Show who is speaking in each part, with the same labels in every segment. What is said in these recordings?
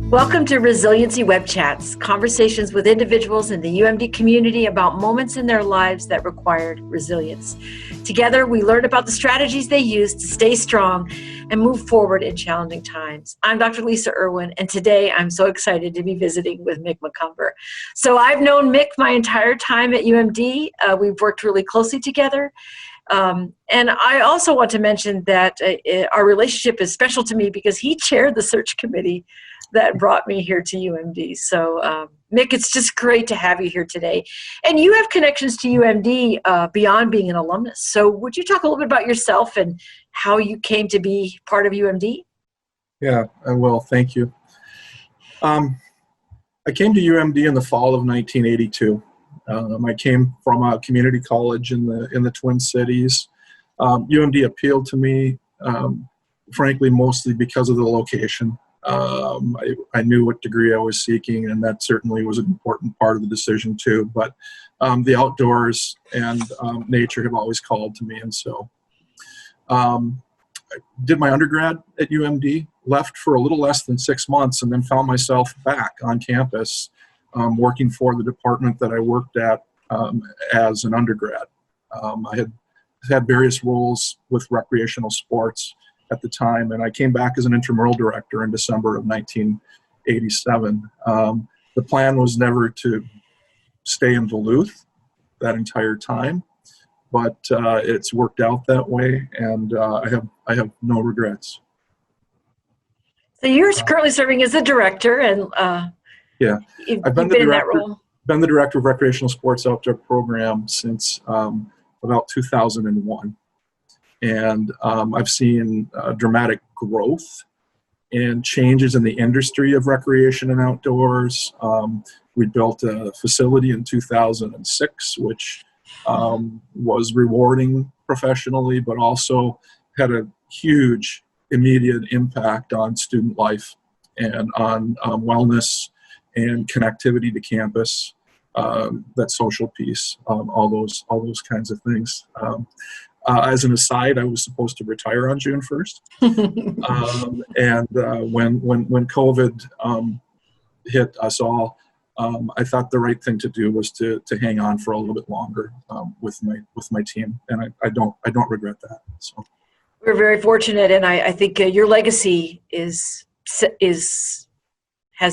Speaker 1: Welcome to Resiliency Webchats, conversations with individuals in the UMD community about moments in their lives that required resilience. Together, we learn about the strategies they use to stay strong and move forward in challenging times. I'm Dr. Lisa Erwin, and today I'm so excited to be visiting with Mick McComber. So I've known Mick my entire time at UMD. We've worked really closely together. And I also want to mention that our relationship is special to me because he chaired the search committee that brought me here to UMD. So, Mick, it's just great to have you here today. And you have connections to UMD beyond being an alumnus. So would you talk a little bit about yourself and how you came to be part of UMD?
Speaker 2: Yeah, I will. Thank you. I came to UMD in the fall of 1982. I came from a community college in the Twin Cities. UMD appealed to me, frankly, mostly because of the location. I knew what degree I was seeking, and that certainly was an important part of the decision too. But the outdoors and nature have always called to me, and so I did my undergrad at UMD, left for a little less than 6 months, and then found myself back on campus working for the department that I worked at as an undergrad. I had various roles with recreational sports at the time, and I came back as an intramural director in December of 1987. The plan was never to stay in Duluth that entire time, but it's worked out that way, and I have no regrets.
Speaker 1: So you're currently serving as a director, and
Speaker 2: yeah,
Speaker 1: I've been in that role.
Speaker 2: Been the director of recreational sports outdoor program since about 2001. And I've seen dramatic growth and changes in the industry of recreation and outdoors. We built a facility in 2006, which was rewarding professionally, but also had a huge immediate impact on student life and on wellness and connectivity to campus, that social piece, all those kinds of things. As an aside, I was supposed to retire on June 1st. When COVID hit us all, I thought the right thing to do was to hang on for a little bit longer with my team, and I don't regret that. So
Speaker 1: we're very fortunate, and I think your legacy has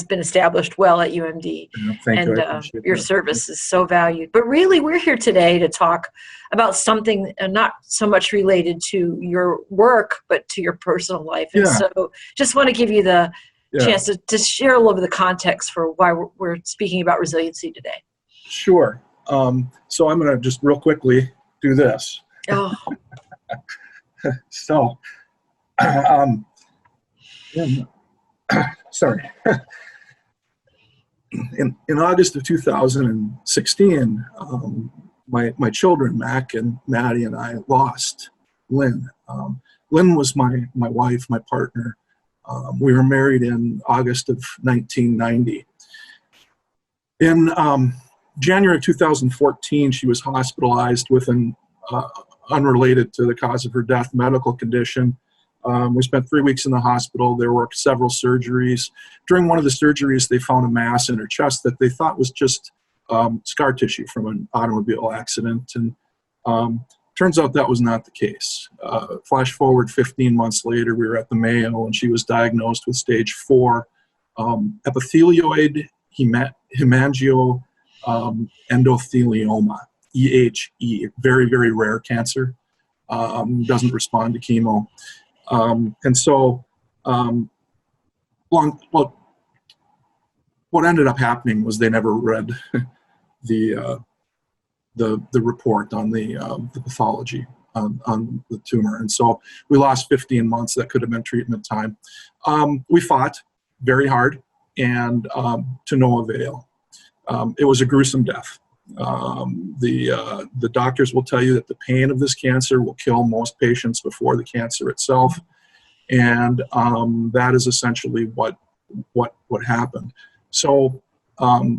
Speaker 1: been established well at UMD.
Speaker 2: Thank you.
Speaker 1: Your service is so valued. But really, we're here today to talk about something not so much related to your work, but to your personal life. And so just want to give you the chance to share a little bit of the context for why we're speaking about resiliency today.
Speaker 2: Sure. So I'm going to just real quickly do this.
Speaker 1: Oh.
Speaker 2: So, sorry. In August of 2016, my children, Mac and Maddie, and I lost Lynn. Lynn was my wife, my partner. We were married in August of 1990. In January of 2014, she was hospitalized with an unrelated to the cause of her death medical condition. We spent 3 weeks in the hospital. There were several surgeries. During one of the surgeries, they found a mass in her chest that they thought was just scar tissue from an automobile accident. And turns out that was not the case. Flash forward 15 months later, we were at the Mayo, and she was diagnosed with stage 4 epithelioid hemangio endothelioma, EHE, very, very rare cancer. Doesn't respond to chemo. And so, what ended up happening was they never read the report on the pathology on the tumor, and so we lost 15 months. That could have been treatment time. We fought very hard, and to no avail. It was a gruesome death. The doctors will tell you that the pain of this cancer will kill most patients before the cancer itself, and that is essentially what happened. So I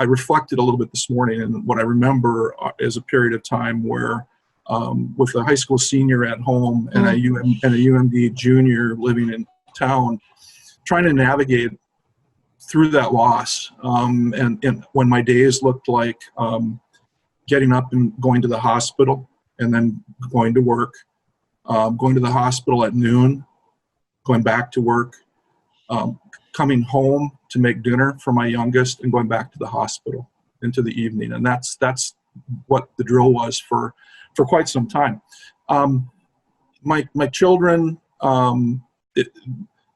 Speaker 2: reflected a little bit this morning, and what I remember is a period of time where, with a high school senior at home and a UMD junior living in town, trying to navigate through that loss, and when my days looked like getting up and going to the hospital and then going to work, going to the hospital at noon, going back to work, coming home to make dinner for my youngest, and going back to the hospital into the evening. And that's what the drill was for quite some time. My children,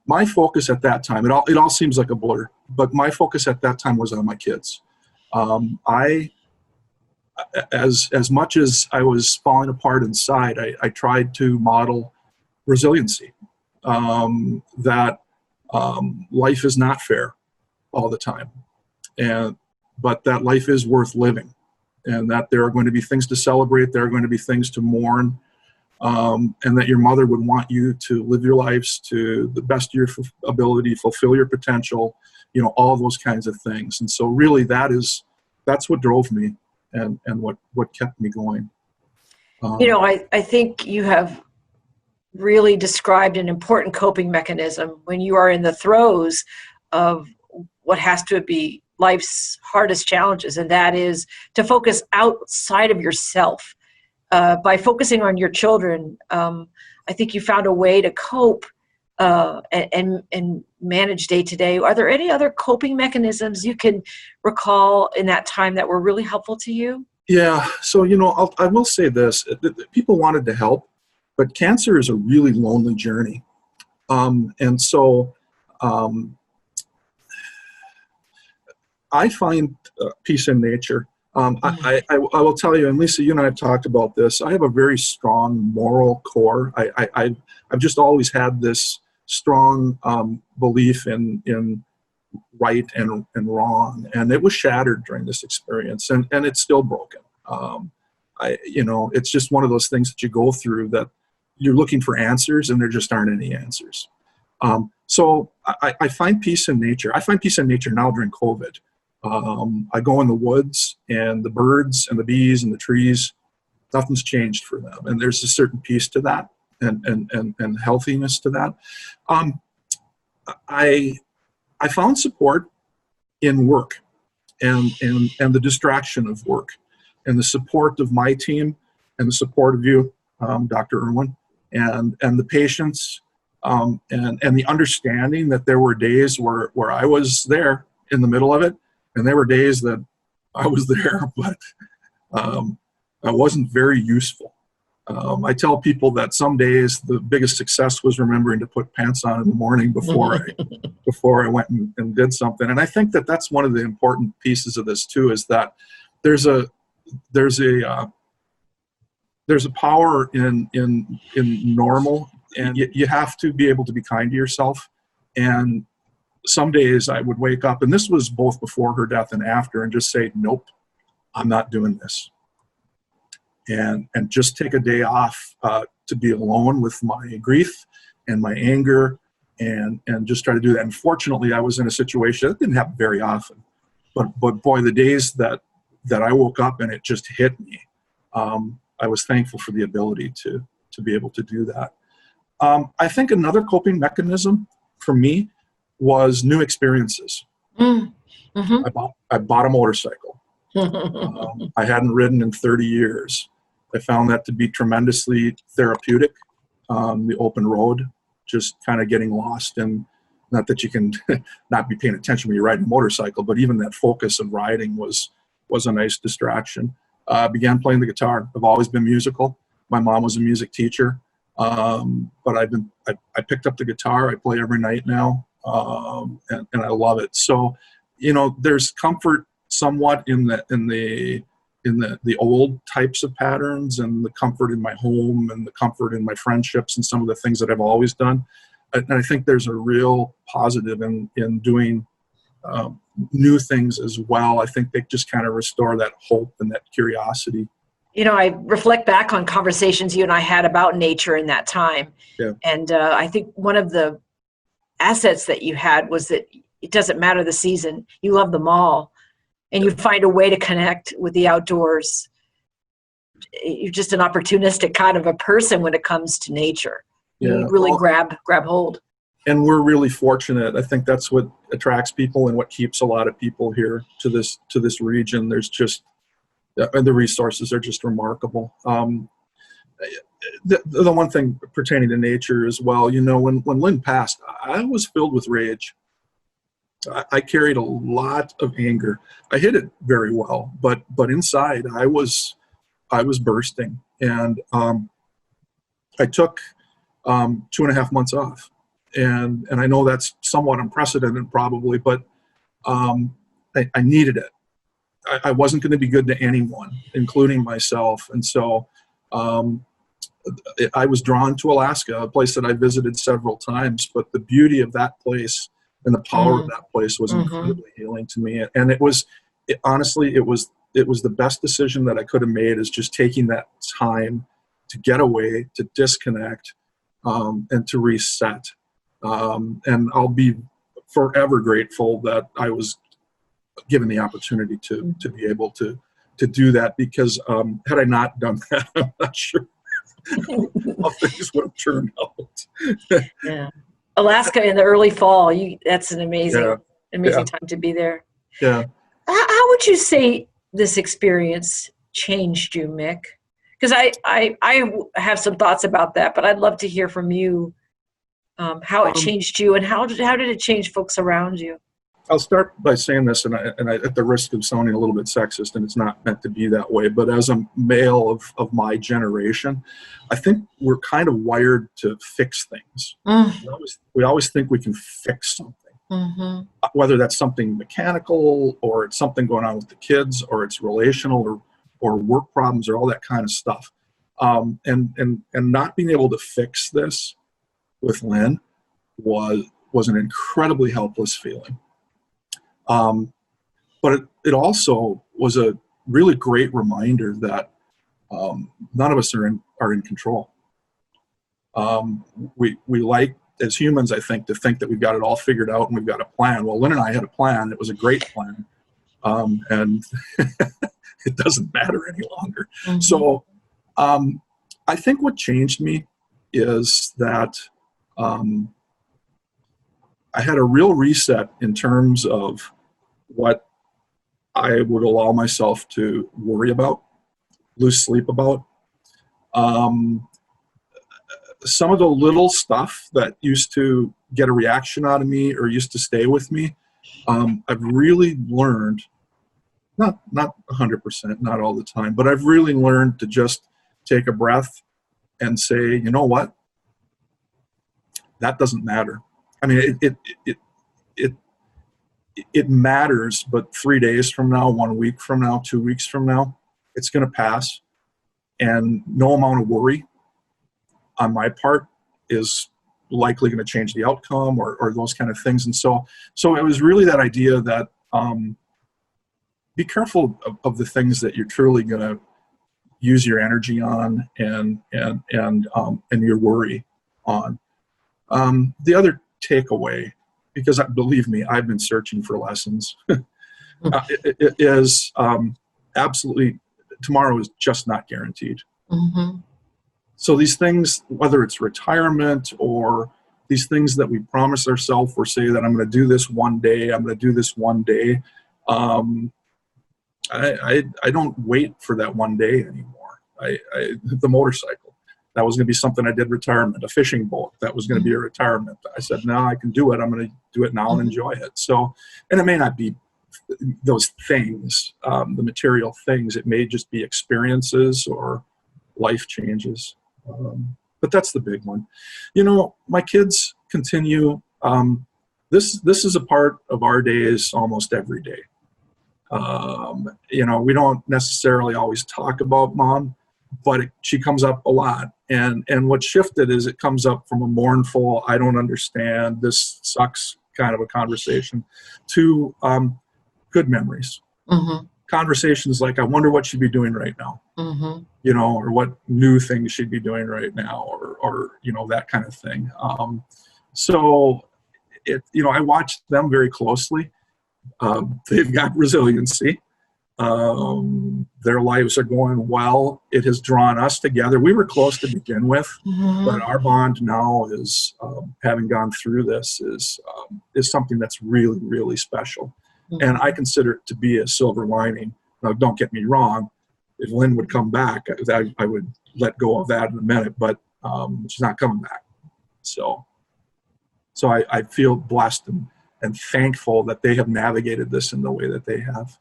Speaker 2: my focus at that time, it all seems like a blur, but my focus at that time was on my kids. As much as I was falling apart inside, I tried to model resiliency, that life is not fair all the time, but that life is worth living, and that there are going to be things to celebrate, there are going to be things to mourn, and that your mother would want you to live your lives to the best of your ability, fulfill your potential, all those kinds of things. And so really that's what drove me and what kept me going.
Speaker 1: I think you have really described an important coping mechanism when you are in the throes of what has to be life's hardest challenges, and that is to focus outside of yourself. By focusing on your children, I think you found a way to cope and manage day to day. Are there any other coping mechanisms you can recall in that time that were really helpful to you?
Speaker 2: Yeah, so I will say this: people wanted to help, but cancer is a really lonely journey, and so I find peace in nature. I will tell you, and Lisa, you and I have talked about this. I have a very strong moral core. I've just always had this strong belief in right and wrong, and it was shattered during this experience, and it's still broken. It's just one of those things that you go through that you're looking for answers, and there just aren't any answers. So I find peace in nature. I find peace in nature now during COVID. I go in the woods, and the birds and the bees and the trees, nothing's changed for them. And there's a certain peace to that and healthiness to that. I found support in work and the distraction of work, and the support of my team, and the support of you, Dr. Erwin, and the patients, and the understanding that there were days where I was there in the middle of it, and there were days that I was there, but I wasn't very useful. I tell people that some days the biggest success was remembering to put pants on in the morning before I went and did something. And I think that that's one of the important pieces of this too, is that there's a power in normal, and you have to be able to be kind to yourself. And some days I would wake up, and this was both before her death and after, and just say, nope, I'm not doing this. And just take a day off to be alone with my grief and my anger, and just try to do that. And fortunately, I was in a situation that didn't happen very often, but boy, the days that I woke up and it just hit me, I was thankful for the ability to be able to do that. I think another coping mechanism for me was new experiences.
Speaker 1: Mm-hmm.
Speaker 2: I bought a motorcycle. I hadn't ridden in 30 years. I found that to be tremendously therapeutic. The open road, just kind of getting lost, and not that you can not be paying attention when you're riding a motorcycle, but even that focus of riding was a nice distraction. I began playing the guitar. I've always been musical. My mom was a music teacher, but I picked up the guitar. I play every night now, and I love it. So, there's comfort somewhat in the old types of patterns, and the comfort in my home, and the comfort in my friendships, and some of the things that I've always done. And I think there's a real positive in doing new things as well. I think they just kind of restore that hope and that curiosity.
Speaker 1: I reflect back on conversations you and I had about nature in that time.
Speaker 2: Yeah.
Speaker 1: And I think one of the assets that you had was that it doesn't matter the season. You love them all. And you find a way to connect with the outdoors. You're just an opportunistic kind of a person when it comes to nature.
Speaker 2: Yeah.
Speaker 1: You really grab hold.
Speaker 2: and we're really fortunate. I think that's what attracts people and what keeps a lot of people here to this region. There's just the resources are just remarkable. The one thing pertaining to nature as well, when Lynn passed, I was filled with rage. I carried a lot of anger. I hid it very well, but inside I was bursting, and I took 2.5 months off, and I know that's somewhat unprecedented probably, but I needed it. I wasn't going to be good to anyone, including myself, and so I was drawn to Alaska, a place that I visited several times, but the beauty of that place and the power of that place was incredibly healing to me. And honestly, it was the best decision that I could have made, is just taking that time to get away, to disconnect, and to reset. And I'll be forever grateful that I was given the opportunity to be able to do that, because had I not done that, I'm not sure how things would have turned out.
Speaker 1: Yeah. Alaska in the early fall, that's an amazing time to be there.
Speaker 2: Yeah.
Speaker 1: How would you say this experience changed you, Mick? Because I have some thoughts about that, but I'd love to hear from you how it changed you, and how did it change folks around you?
Speaker 2: I'll start by saying this, and I, at the risk of sounding a little bit sexist, and it's not meant to be that way, but as a male of my generation, I think we're kind of wired to fix things. We always think we can fix something, whether that's something mechanical, or it's something going on with the kids, or it's relational, or work problems, or all that kind of stuff. And not being able to fix this with Lynn was an incredibly helpless feeling. But it also was a really great reminder that none of us are in control. We like, as humans, I think, to think that we've got it all figured out and we've got a plan. Well, Lynn and I had a plan. It was a great plan, and it doesn't matter any longer. So I think what changed me is that I had a real reset in terms of what I would allow myself to worry about, lose sleep about. Some of the little stuff that used to get a reaction out of me or used to stay with me, I've really learned, not 100%, not all the time, but I've really learned to just take a breath and say, you know what? That doesn't matter. I mean, it matters, but 3 days from now, 1 week from now, 2 weeks from now, it's going to pass. And no amount of worry on my part is likely going to change the outcome or those kind of things. And so it was really that idea that be careful of the things that you're truly going to use your energy on and your worry on. The other takeaway, because believe me, I've been searching for lessons, it is absolutely, tomorrow is just not guaranteed. So these things, whether it's retirement or these things that we promise ourselves or say that I'm going to do this one day, I don't wait for that one day anymore. The motorcycle, that was going to be something I did retirement. A fishing boat, that was going to be a retirement. I said, no, I can do it. I'm going to do it now and enjoy it. So, and it may not be those things, the material things. It may just be experiences or life changes. But that's the big one. My kids continue. This is a part of our days almost every day. We don't necessarily always talk about mom, but she comes up a lot. And what shifted is it comes up from a mournful, I don't understand, this sucks kind of a conversation, to good memories. Conversations like, I wonder what she'd be doing right now, or what new things she'd be doing right now, or that kind of thing. So I watch them very closely. They've got resiliency. Their lives are going well. It has drawn us together. We were close to begin with, but our bond now is, having gone through this, is something that's really, really special. And I consider it to be a silver lining. Now, don't get me wrong. If Lynn would come back, I would let go of that in a minute, but she's not coming back. So I feel blessed and thankful that they have navigated this in the way that they have.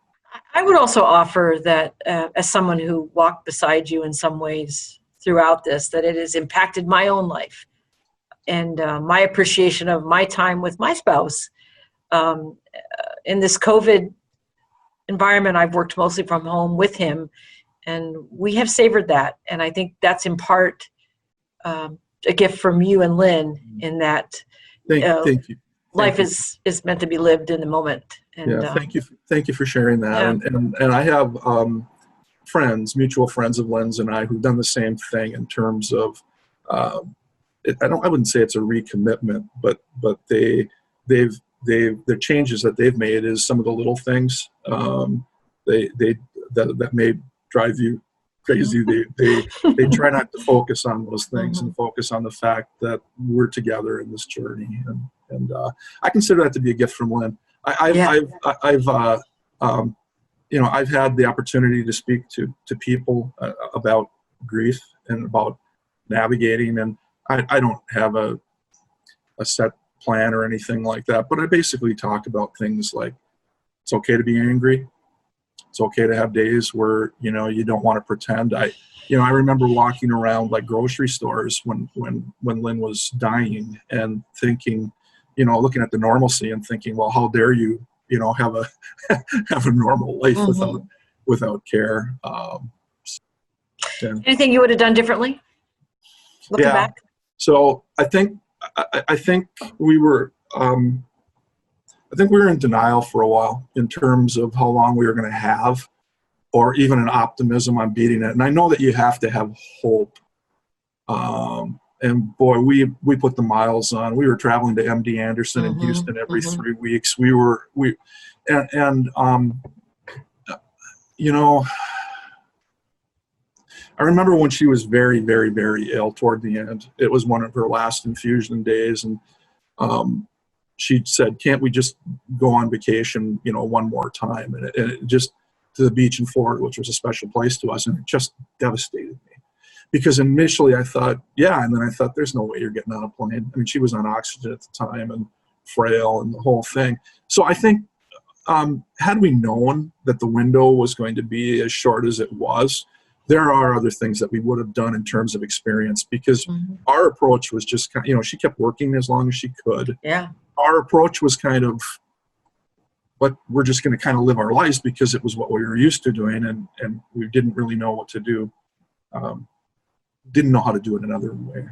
Speaker 1: I would also offer that as someone who walked beside you in some ways throughout this, that it has impacted my own life and my appreciation of my time with my spouse. In this COVID environment, I've worked mostly from home with him, and we have savored that. And I think that's in part a gift from you and Lynn, in that
Speaker 2: Thank you.
Speaker 1: Life is meant to be lived in the moment. And,
Speaker 2: thank you for sharing that. Yeah. And I have mutual friends of Lynn's and I, who've done the same thing in terms of, I wouldn't say it's a recommitment, but the changes that they've made is some of the little things that may drive you crazy. They try not to focus on those things and focus on the fact that we're together in this journey. And I consider that to be a gift from Lynn. I've had the opportunity to speak to people about grief and about navigating, and I don't have a set plan or anything like that, but I basically talk about things like, it's okay to be angry. It's okay to have days where, you don't want to pretend. I remember walking around like grocery stores when Lynn was dying and thinking, looking at the normalcy and thinking, well, how dare you, have a normal life without care.
Speaker 1: Anything you would have done differently looking back?
Speaker 2: So I think we were, in denial for a while in terms of how long we were going to have, or even an optimism on beating it. And I know that you have to have hope. And boy, we put the miles on. We were traveling to MD Anderson in Houston every 3 weeks. I remember when she was very, very, very ill toward the end. It was one of her last infusion days, and she said, "Can't we just go on vacation, one more time?" And it just to the beach in Florida, which was a special place to us, and it just devastated me. Because initially I thought, and then I thought, there's no way you're getting on a plane. I mean, she was on oxygen at the time and frail and the whole thing. So I think had we known that the window was going to be as short as it was, there are other things that we would have done in terms of experience, because our approach was just, she kept working as long as she could.
Speaker 1: Yeah.
Speaker 2: Our approach was kind of, but we're just going to kind of live our lives because it was what we were used to doing, and we didn't really know what to do. Didn't know how to do it another way.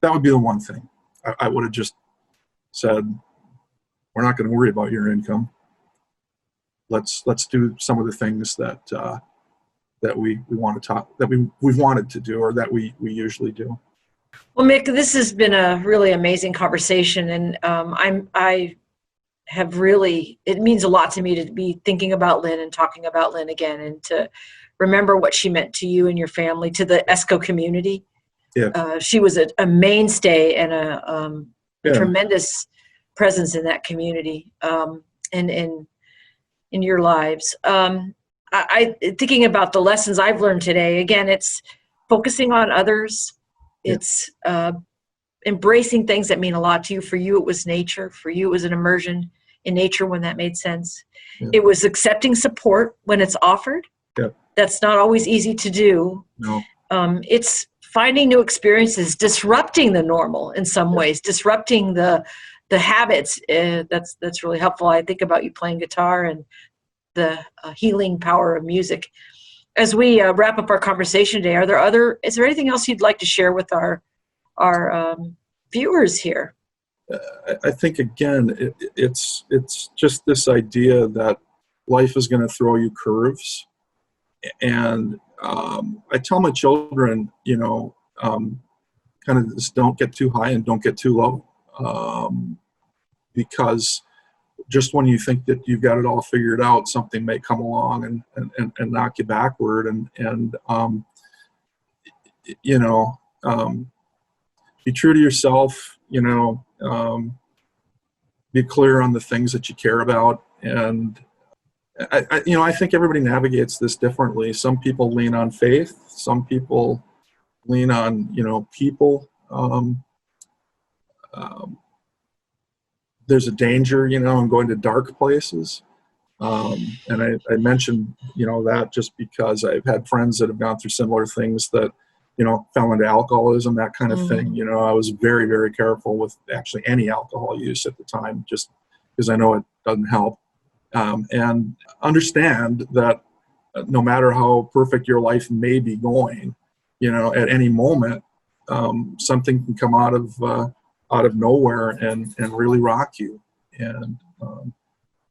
Speaker 2: That would be the one thing. I would have just said, we're not going to worry about your income. Let's do some of the things that we want to talk, that we've wanted to do, or that we usually do.
Speaker 1: Well, Mick, this has been a really amazing conversation, and it means a lot to me to be thinking about Lynn and talking about Lynn again, and to remember what she meant to you and your family, to the ESCO community. Yeah. She was a mainstay and a tremendous presence in that community, and in your lives. I thinking about the lessons I've learned today, again, it's focusing on others. Yeah. It's embracing things that mean a lot to you. For you, it was nature. For you, it was an immersion in nature when that made sense. Yeah. It was accepting support when it's offered. Yeah. That's not always easy to do.
Speaker 2: No.
Speaker 1: It's finding new experiences, disrupting the normal in some ways, disrupting the habits. That's really helpful. I think about you playing guitar and the healing power of music. As we wrap up our conversation today, is there anything else you'd like to share with our viewers here?
Speaker 2: I think, again, it's just this idea that life is going to throw you curves. And I tell my children, kind of this, don't get too high and don't get too low, because just when you think that you've got it all figured out, something may come along and knock you backward. Be true to yourself, be clear on the things that you care about. And I think everybody navigates this differently. Some people lean on faith. Some people lean on, people. There's a danger, in going to dark places. And I mentioned, that just because I've had friends that have gone through similar things that, fell into alcoholism, that kind of thing. I was very, very careful with actually any alcohol use at the time, just because I know it doesn't help. And understand that no matter how perfect your life may be going, at any moment, something can come out of nowhere and really rock you. And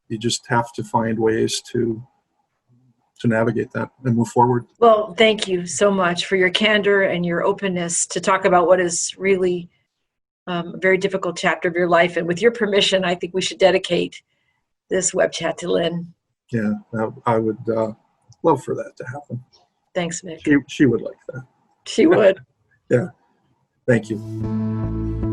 Speaker 2: you just have to find ways to navigate that and move forward.
Speaker 1: Well, thank you so much for your candor and your openness to talk about what is really a very difficult chapter of your life. And with your permission, I think we should dedicate this web chat to Lynn.
Speaker 2: Yeah, I would love for that to happen.
Speaker 1: Thanks, Mick.
Speaker 2: She would like that.
Speaker 1: She would.
Speaker 2: Yeah. Thank you.